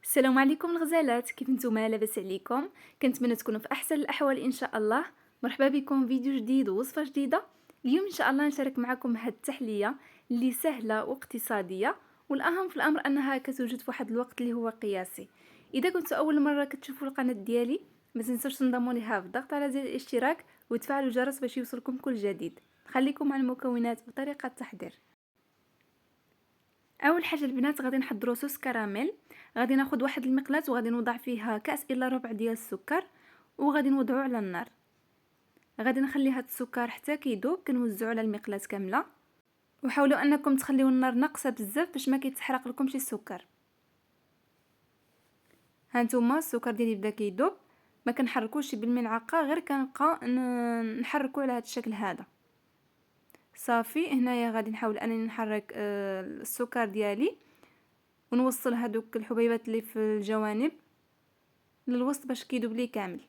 السلام عليكم الغزالات، كيف نتوما؟ لاباس عليكم؟ كنتمنى تكونوا في احسن الاحوال ان شاء الله. مرحبا بكم فيديو جديد ووصفه جديده. اليوم ان شاء الله نشارك معكم هاد التحليه اللي سهله واقتصاديه، والاهم في الامر انها كتوجد في واحد الوقت اللي هو قياسي. اذا كنتوا اول مره كتشوفوا القناه ديالي ما تنسوش تنضموا ليها بالضغط على زر الاشتراك وتفعلوا الجرس باش يوصلكم كل جديد. خليكم مع المكونات وطريقه التحضير. اول حاجه البنات غادي نحضروا صوص كراميل. غادي ناخذ واحد المقلاة وغادي نوضع فيها كاس الا ربع ديال السكر وغادي نوضعوه على النار. غادي نخلي هاد السكر حتى كيذوب، كنوزعو على المقلاة كامله، وحاولوا انكم تخليو النار ناقصه بزاف باش ما كيتحرق لكمش السكر. هانتوما السكر ديالي بدا كيذوب، ما كنحركوش بالملعقه، غير كنبقى نحركو على هاد الشكل هذا. صافي هنايا غادي نحاول انني نحرك السكر ديالي ونوصل هذوك الحبيبات اللي في الجوانب للوسط باش كيذوب لي كامل.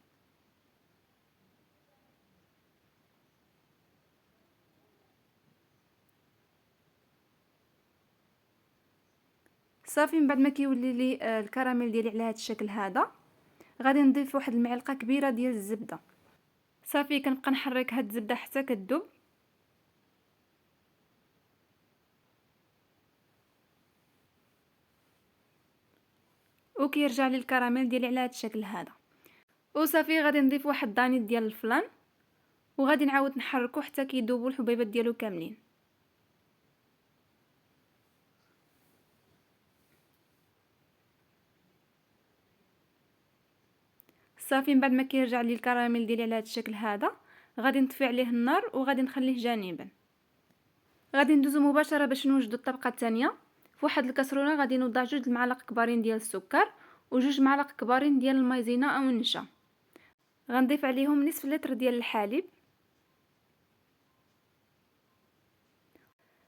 صافي من بعد ما كيولي لي الكراميل ديالي على هذا الشكل هذا، غادي نضيف واحد المعلقه كبيره ديال الزبده. صافي كنبقى نحرك هاد الزبده حتى كتذوب. وكيرجع لي الكراميل ديالي على هذا الشكل هذا. وصافي غادي نضيف واحد دانيت ديال الفلان وغادي نعاود نحركو حتى كيذوبوا الحبيبات ديالو كاملين. صافي من بعد ما كيرجع لي الكراميل ديالي على هذا الشكل هذا، غادي نطفي عليه النار وغادي نخليه جانبا. غادي ندوزو مباشره باش نوجدوا الطبقه الثانيه. في واحد الكاسرونه غادي نوضع 2 المعالق كبارين ديال السكر و2 معالق كبارين ديال المايزينا او النشا. غنضيف عليهم نصف لتر ديال الحليب.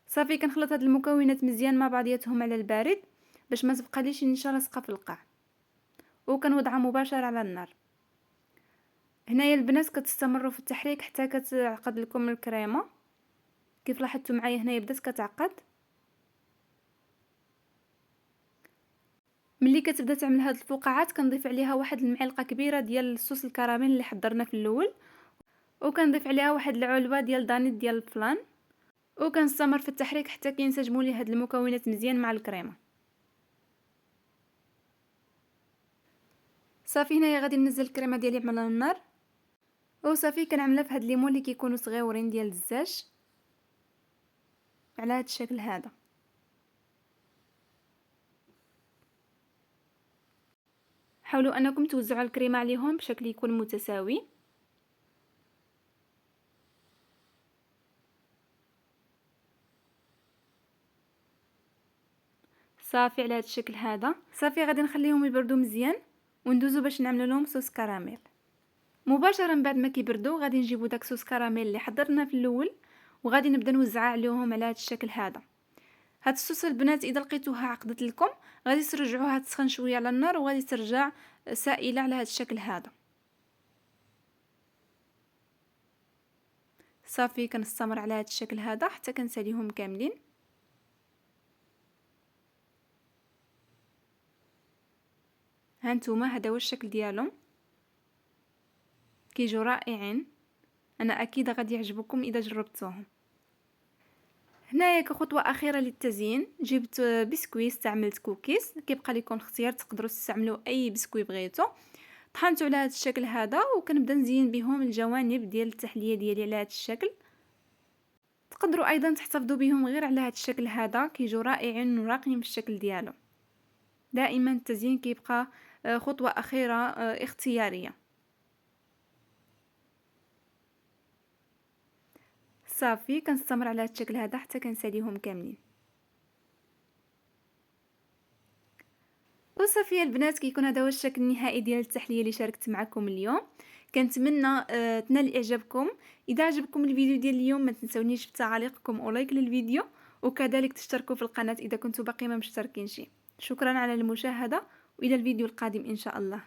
صافي كنخلط هاد المكونات مزيان مع بعضياتهم على البارد باش ما تبقى ليش النشا لاصقه في القاع، وكنوضعها مباشره على النار. هنايا البنات كتستمروا في التحريك حتى كتعقد لكم الكريمه. كيف لاحظتوا معايا هنايا بدات كتعقد. ملي كتبدا تعمل هاد الفقاعات كنضيف عليها واحد المعلقه كبيره ديال الصوص الكراميل اللي حضرنا في الاول، وكنضيف عليها واحد العلبه ديال دانيت ديال الفلان، وكنستمر في التحريك حتى كينسجموا لي هاد المكونات مزيان مع الكريمه. صافي هنايا غادي ننزل الكريمه ديالي على النار، وصافي كنعملها في هاد الليمون اللي كيكونوا صغيورين ديال الزاج على هاد الشكل هذا. حاولوا انكم توزعوا الكريمه عليهم بشكل يكون متساوي. صافي على هاد الشكل هذا. صافي غادي نخليهم يبردوا مزيان وندوزو باش نعملوا لهم صوص كراميل. مباشره من بعد ما كيبردوا غادي نجيبوا داك صوص كراميل اللي حضرنا في الاول وغادي نبدا نوزعها عليهم على هاد الشكل هذا. هاد الصوص البنات اذا لقيتوها عقدت لكم غادي ترجعوها تسخن شويه على النار وغادي ترجع سائله على هاد الشكل هذا. صافي كنستمر على هاد الشكل هذا حتى كنساليهم كاملين. هانتوما هذا هو الشكل ديالهم، كيجوا رائعين. انا اكيد غادي يعجبكم اذا جربتوهم. هنايا كخطوه اخيره للتزيين جبت بسكويت، استعملت كوكيز، كيبقى لكم اختيار تقدروا تستعملوا اي بسكوي بغيتو. طحنته على هذا الشكل هذا وكنبدا نزين بهم الجوانب ديال التحليه ديالي على هذا الشكل. تقدروا ايضا تحتفظوا بهم غير على هذا الشكل هذا، كيجوا رائعين وراقيين في الشكل ديالو. دائما التزيين كيبقى خطوه اخيره اختياريه. صافي كنستمر على هذا الشكل هذا حتى كنساليهم كاملين. وصافي البنات كيكون هذا هو الشكل النهائي ديال التحليه اللي شاركت معكم اليوم. كنتمنى تنال اعجابكم. اذا عجبكم الفيديو ديال اليوم ما تنسونيش بتعليقكم ولايك للفيديو، وكذلك تشتركوا في القناه اذا كنتوا باقي ما مشتركينش. شكرا على المشاهده والى الفيديو القادم ان شاء الله.